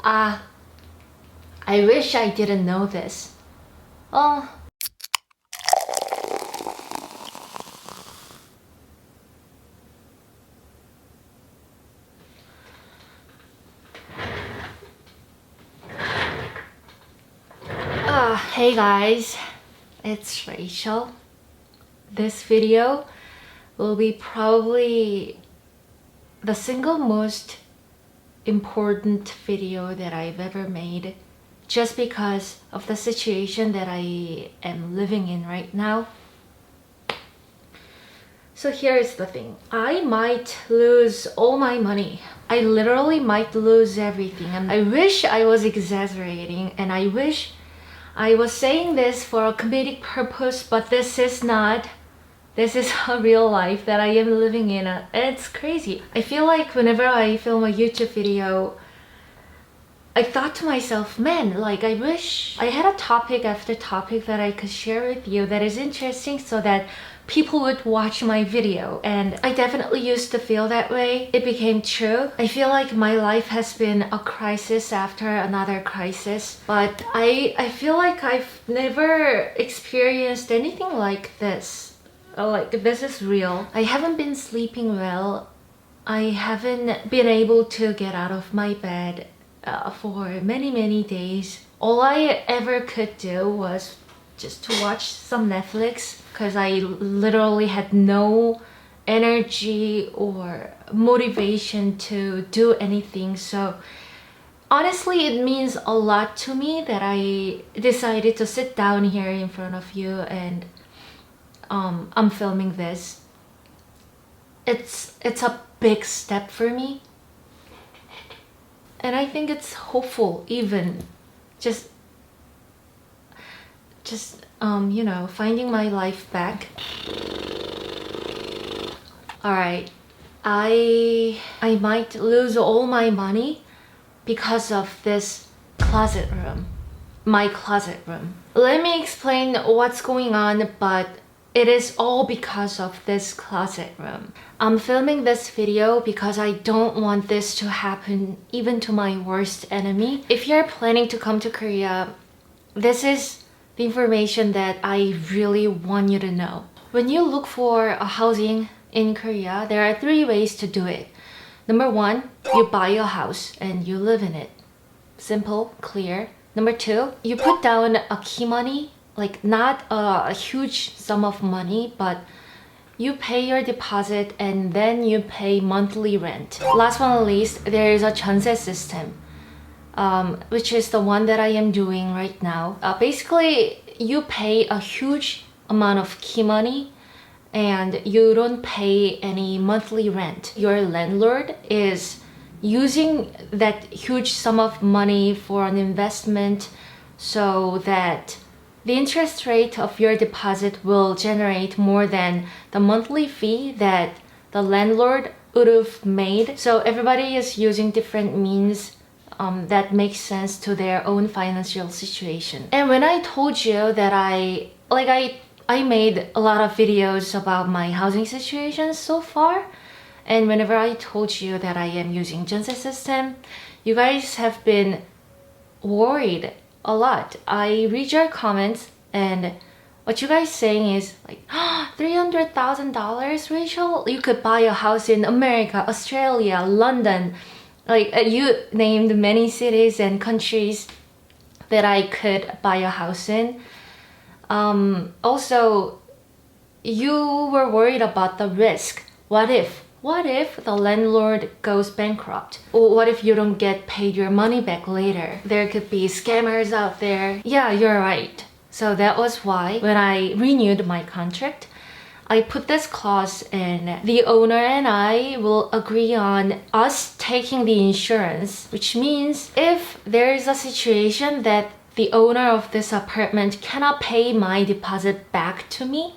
Ah, I wish I didn't know this. Oh. Hey guys, it's Rachel. This video will be probably the single most important video that I've ever made, just because of the situation that I am living in right now. So here's the thing. I might lose all my money. I literally might lose everything. And I wish I was exaggerating, and I wish I was saying this for a comedic purpose, but this is not. This is a real life that I am living in. It's crazy. I feel like whenever I film a YouTube video, I thought to myself, man, like I wish I had a topic after topic that I could share with you that is interesting so that people would watch my video. And I definitely used to feel that way. It became true. I feel like my life has been a crisis after another crisis, but I feel like I've never experienced anything like this. Like this is real. I haven't been sleeping well. I haven't been able to get out of my bed for many days. All I ever could do was just to watch some Netflix, because I literally had no energy or motivation to do anything. So honestly, it means a lot to me that I decided to sit down here in front of you and I'm filming this. It's a big step for me, and I think it's hopeful, even just you know, finding my life back. All right, I might lose all my money because of this closet room, my closet room. Let me explain what's going on, but it is all because of this closet room. I'm filming this video because I don't want this to happen even to my worst enemy. If you're planning to come to Korea, this is the information that I really want you to know. When you look for a housing in Korea, there are 3 ways to do it. Number 1, you buy a house and you live in it. Simple, clear. Number 2, you put down a key money, like not a huge sum of money, but you pay your deposit and then you pay monthly rent. Last but not least, there is a 전세 system, which is the one that I am doing right now. Basically, you pay a huge amount of key money and you don't pay any monthly rent. Your landlord is using that huge sum of money for an investment so that the interest rate of your deposit will generate more than the monthly fee that the landlord would have made. So everybody is using different means that makes sense to their own financial situation. And when I told you that I made a lot of videos about my housing situation so far, and whenever I told you that I am using 전세 system, you guys have been worried a lot. I read your comments and what you guys saying is like, $300,000, Rachel? You could buy a house in America, Australia, London. Like you named many cities and countries that I could buy a house in. Also, you were worried about the risk. What if the landlord goes bankrupt? Or what if you don't get paid your money back later? There could be scammers out there. Yeah, you're right. So that was why when I renewed my contract, I put this clause in. The owner and I will agree on us taking the insurance, which means if there is a situation that the owner of this apartment cannot pay my deposit back to me,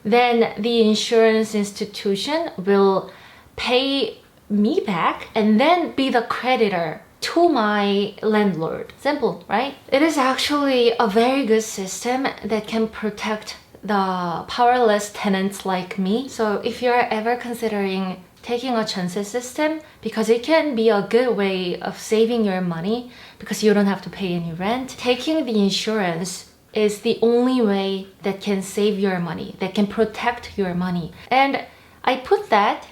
then the insurance institution will pay me back and then be the creditor to my landlord. Simple, right? It is actually a very good system that can protect the powerless tenants like me. So if you're ever considering taking a 전세 system because it can be a good way of saving your money because you don't have to pay any rent. Taking the insurance is the only way that can save your money, that can protect your money. And I put that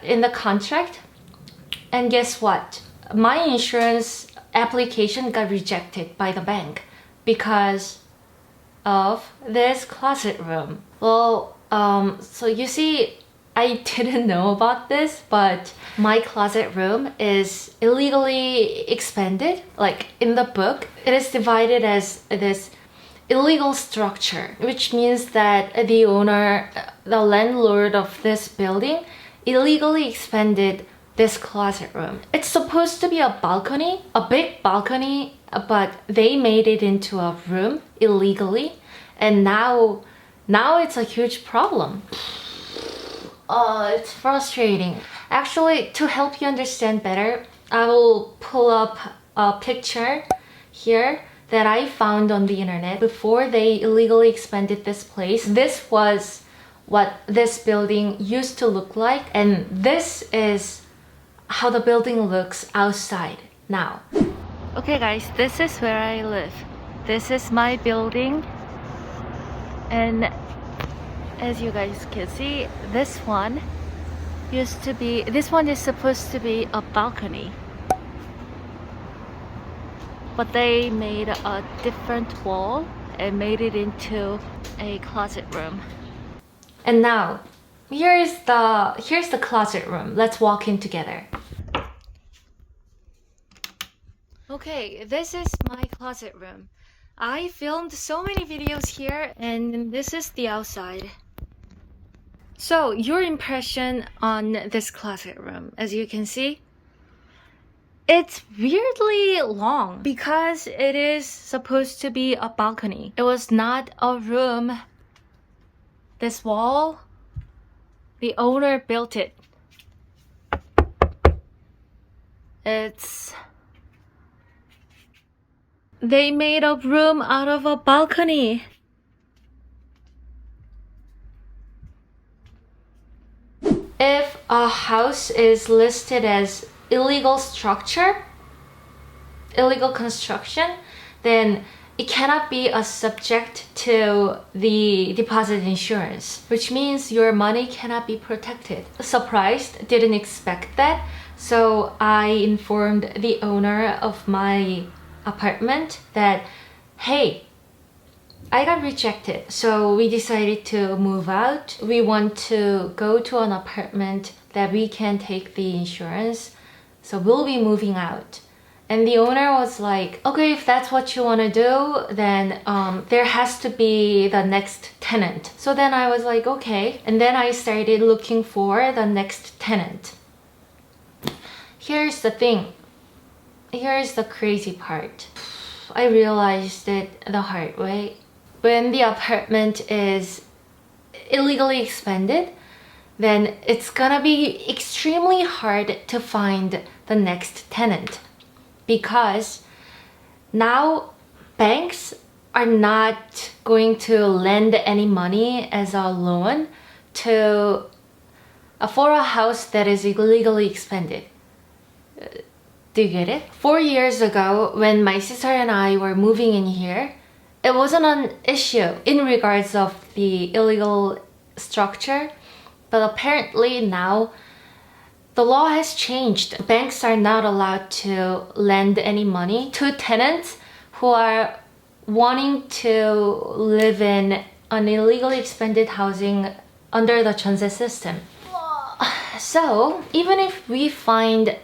in the contract, and guess what? My insurance application got rejected by the bank because of this closet room. Well, so you see, I didn't know about this, but my closet room is illegally expanded. Like in the book, it is divided as this illegal structure, which means that the owner, the landlord of this building, illegally expanded this closet room. It's supposed to be a balcony, a big balcony, but they made it into a room illegally, and now it's a huge problem. It's frustrating. Actually, to help you understand better, I will pull up a picture here that I found on the internet before they illegally expanded this place. This was what this building used to look like, and this is how the building looks outside now. Okay guys, this is where I live. This is my building, and as you guys can see, this one is supposed to be a balcony, but they made a different wall and made it into a closet room. And now here's the closet room. Let's walk in together. Okay, this is my closet room. I filmed so many videos here, and this is the outside. So, your impression on this closet room, as you can see, it's weirdly long because it is supposed to be a balcony. It was not a room. This wall, the owner built it. They made a room out of a balcony. If a house is listed as illegal structure, illegal construction, then it cannot be a subject to the deposit insurance, which means your money cannot be protected. Surprised, didn't expect that, so I informed the owner of my apartment that, hey, I got rejected, so we decided to move out. We want to go to an apartment that we can take the insurance, so we'll be moving out. And the owner was like, okay, if that's what you want to do, then there has to be the next tenant. So then I was like, okay. And then I started looking for the next tenant. Here's the thing. Here's the crazy part. I realized it the hard way. When the apartment is illegally expanded, then it's gonna be extremely hard to find the next tenant, because now banks are not going to lend any money as a loan for a house that is illegally expanded. Do you get it? 4 years ago, when my sister and I were moving in here, it wasn't an issue in regards of the illegal structure, but apparently now the law has changed. Banks are not allowed to lend any money to tenants who are wanting to live in an illegally expanded housing under the 전세 system. So even if we find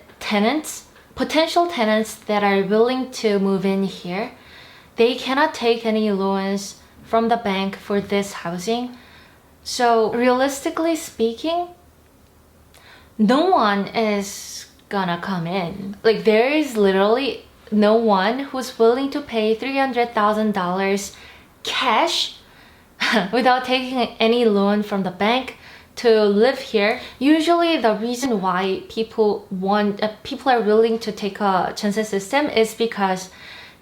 potential tenants that are willing to move in here, they cannot take any loans from the bank for this housing. So realistically speaking, no one is gonna come in. Like, there is literally no one who's willing to pay $300,000 cash without taking any loan from the bank to live here. Usually the reason why people are willing to take a 전세 system is because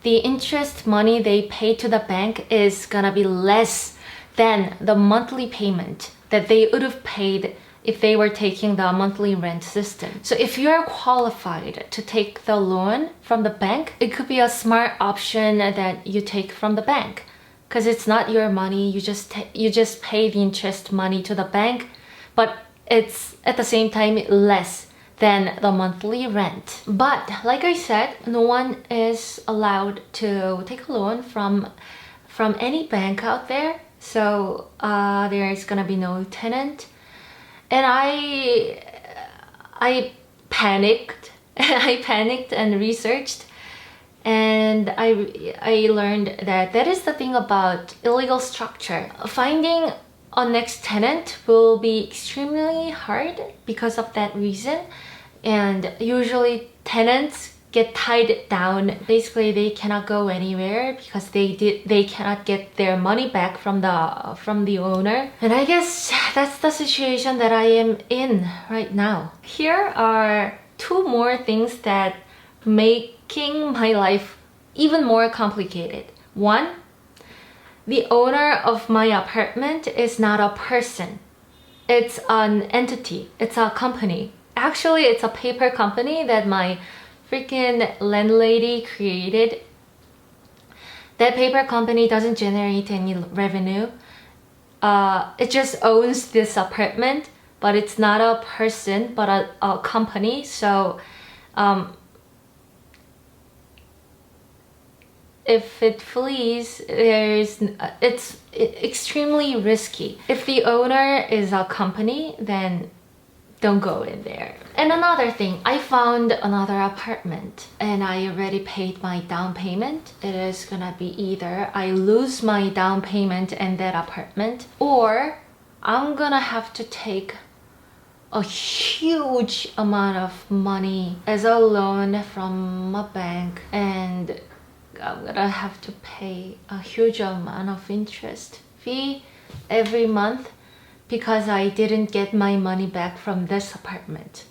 the interest money they pay to the bank is gonna be less than the monthly payment that they would have paid if they were taking the monthly rent system. So if you are qualified to take the loan from the bank, it could be a smart option that you take from the bank, because it's not your money. You just pay the interest money to the bank, but it's at the same time less than the monthly rent. But like I said, no one is allowed to take a loan from any bank out there. So there is gonna be no tenant. And I panicked. I panicked and researched, and I learned that is the thing about illegal structure. Finding a next tenant will be extremely hard because of that reason, and usually tenants get tied down. Basically, they cannot go anywhere because they cannot get their money back from the owner. And I guess that's the situation that I am in right now. Here are two more things that making my life even more complicated. One, the owner of my apartment is not a person. It's an entity. It's a company. Actually, it's a paper company that my freaking landlady created. That paper company doesn't generate any revenue. It just owns this apartment, but it's not a person, but a company. So if it flees, it's extremely risky. If the owner is a company, then don't go in there. And another thing, I found another apartment and I already paid my down payment. It is gonna be either I lose my down payment in that apartment, or I'm gonna have to take a huge amount of money as a loan from a bank, and I'm gonna have to pay a huge amount of interest fee every month because I didn't get my money back from this apartment.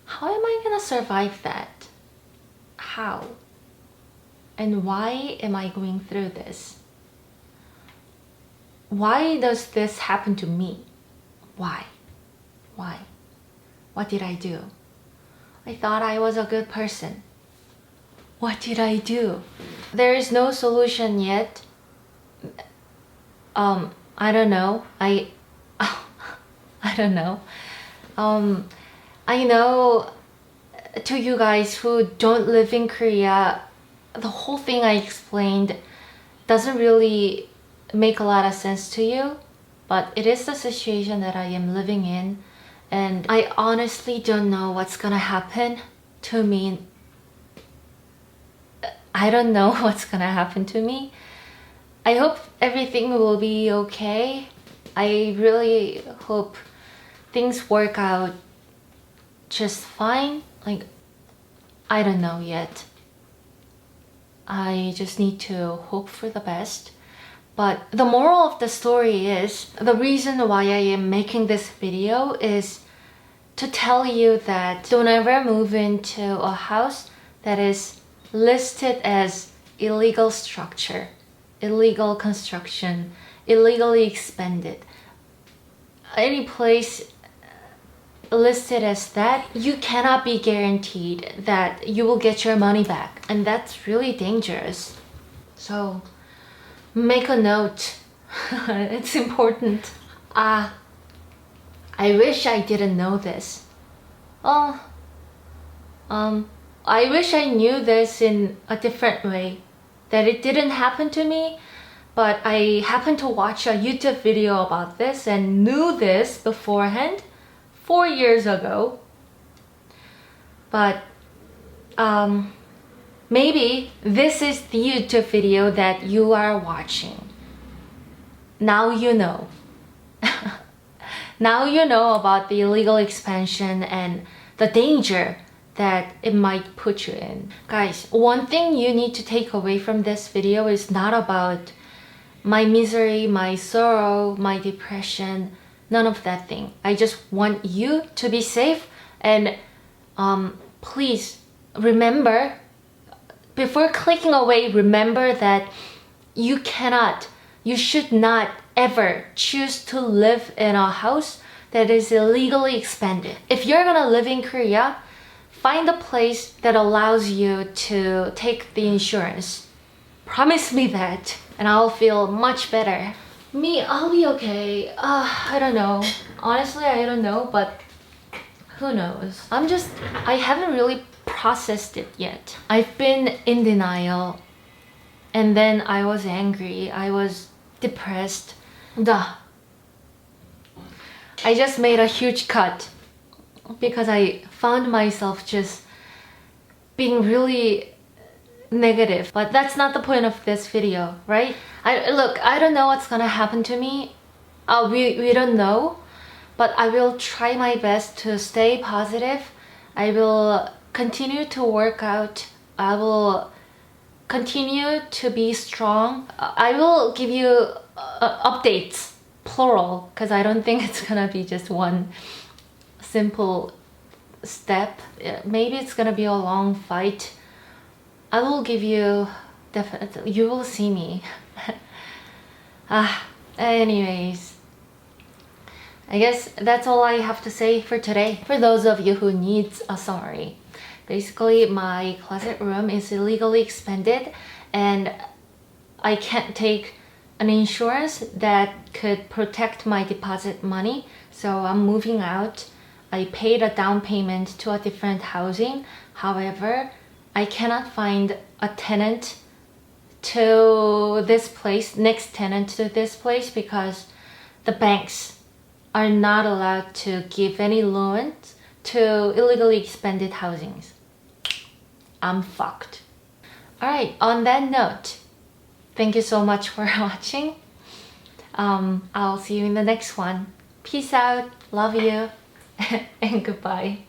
How am I gonna survive that? How? And why am I going through this? Why does this happen to me? Why? Why? What did I do? I thought I was a good person. What did I do? There is no solution yet. I don't know. I don't know. I know to you guys who don't live in Korea, the whole thing I explained doesn't really make a lot of sense to you, but it is the situation that I am living in, and I honestly don't know what's gonna happen to me. I don't know what's gonna happen to me. I hope everything will be okay. I really hope things work out just fine. Like, I don't know yet. I just need to hope for the best. But the moral of the story is, the reason why I am making this video is to tell you that don't ever move into a house that is listed as illegal structure, illegal construction, illegally expanded. Any place listed as that, you cannot be guaranteed that you will get your money back, and that's really dangerous. So make a note. It's important. I wish I didn't know this. Oh, I wish I knew this in a different way, that it didn't happen to me, but I happened to watch a YouTube video about this and knew this beforehand 4 years ago. But maybe this is the YouTube video that you are watching. Now you know. Now you know about the illegal expansion and the danger that it might put you in. Guys, one thing you need to take away from this video is not about my misery, my sorrow, my depression, none of that thing. I just want you to be safe, and please remember, before clicking away, remember that you cannot You should not ever choose to live in a house that is illegally expanded. If you're gonna live in Korea, find a place that allows you to take the insurance. Promise me that, and I'll feel much better. Me, I'll be okay. I don't know. Honestly, I don't know, but who knows? I haven't really processed it yet. I've been in denial, and then I was angry. I was depressed. Duh. I just made a huge cut because I found myself just being really negative. But that's not the point of this video, right? I don't know what's gonna happen to me. We don't know, but I will try my best to stay positive. I will continue to work out. I will continue to be strong. I will give you updates, plural, because I don't think it's gonna be just one simple step. Maybe it's gonna be a long fight. I will give you, definitely, you will see me. Anyways, I guess that's all I have to say for today. For those of you who needs a summary, basically my closet room is illegally expanded and I can't take an insurance that could protect my deposit money, so I'm moving out. I paid a down payment to a different housing. However, I cannot find a tenant to this place, next tenant to this place, because the banks are not allowed to give any loans to illegally expanded housings. I'm fucked. Alright, on that note, thank you so much for watching. I'll see you in the next one. Peace out, love you, and goodbye.